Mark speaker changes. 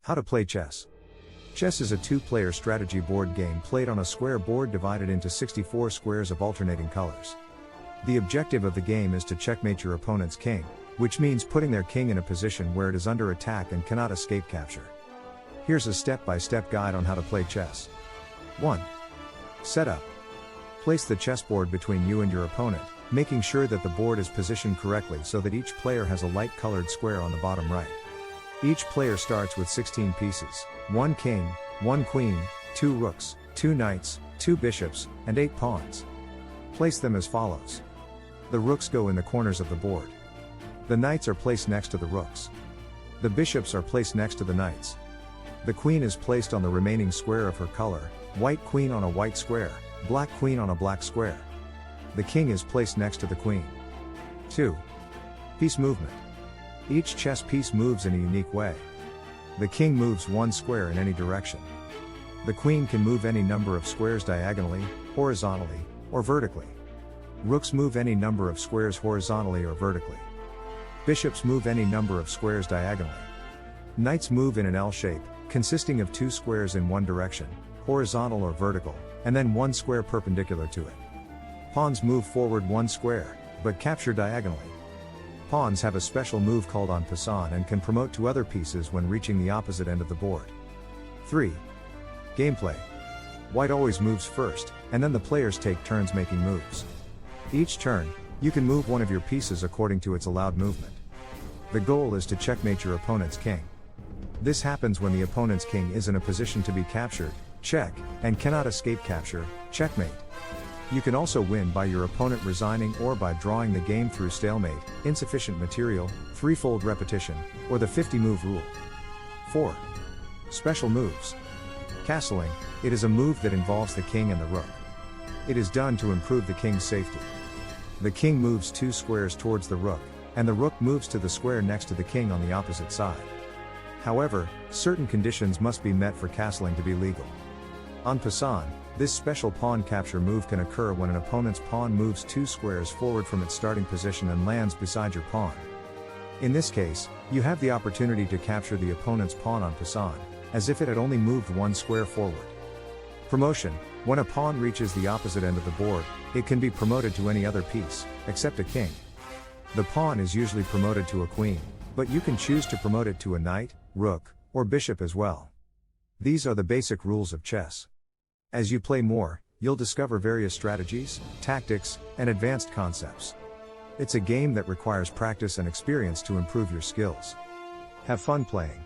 Speaker 1: How to play chess. Chess is a two-player strategy board game played on a square board divided into 64 squares of alternating colors. The objective of the game is to checkmate your opponent's king, which means putting their king in a position where it is under attack and cannot escape capture. Here's a step-by-step guide on how to play chess. 1. Setup. Place the chessboard between you and your opponent, making sure that the board is positioned correctly so that each player has a light-colored square on the bottom right. Each player starts with 16 pieces, 1 king, 1 queen, 2 rooks, 2 knights, 2 bishops, and 8 pawns. Place them as follows. The rooks go in the corners of the board. The knights are placed next to the rooks. The bishops are placed next to the knights. The queen is placed on the remaining square of her color, white queen on a white square, black queen on a black square. The king is placed next to the queen. 2. Piece movement. Each chess piece moves in a unique way. The king moves one square in any direction. The queen can move any number of squares diagonally, horizontally, or vertically. Rooks move any number of squares horizontally or vertically. Bishops move any number of squares diagonally. Knights move in an L shape, consisting of 2 squares in one direction, horizontal or vertical, and then 1 square perpendicular to it. Pawns move forward 1 square, but capture diagonally. Pawns have a special move called en passant and can promote to other pieces when reaching the opposite end of the board. 3. Gameplay. White always moves first, and then the players take turns making moves. Each turn, you can move one of your pieces according to its allowed movement. The goal is to checkmate your opponent's king. This happens when the opponent's king is in a position to be captured, check, and cannot escape capture, checkmate. You can also win by your opponent resigning or by drawing the game through stalemate, insufficient material, threefold repetition, or the 50-move rule. 4. Special moves. Castling. It is a move that involves the king and the rook. It is done to improve the king's safety. The king moves 2 squares towards the rook, and the rook moves to the square next to the king on the opposite side. However, certain conditions must be met for castling to be legal. En passant, this special pawn capture move can occur when an opponent's pawn moves 2 squares forward from its starting position and lands beside your pawn. In this case, you have the opportunity to capture the opponent's pawn en passant, as if it had only moved 1 square forward. Promotion. When a pawn reaches the opposite end of the board, it can be promoted to any other piece, except a king. The pawn is usually promoted to a queen, but you can choose to promote it to a knight, rook, or bishop as well. These are the basic rules of chess. As you play more, you'll discover various strategies, tactics, and advanced concepts. It's a game that requires practice and experience to improve your skills. Have fun playing.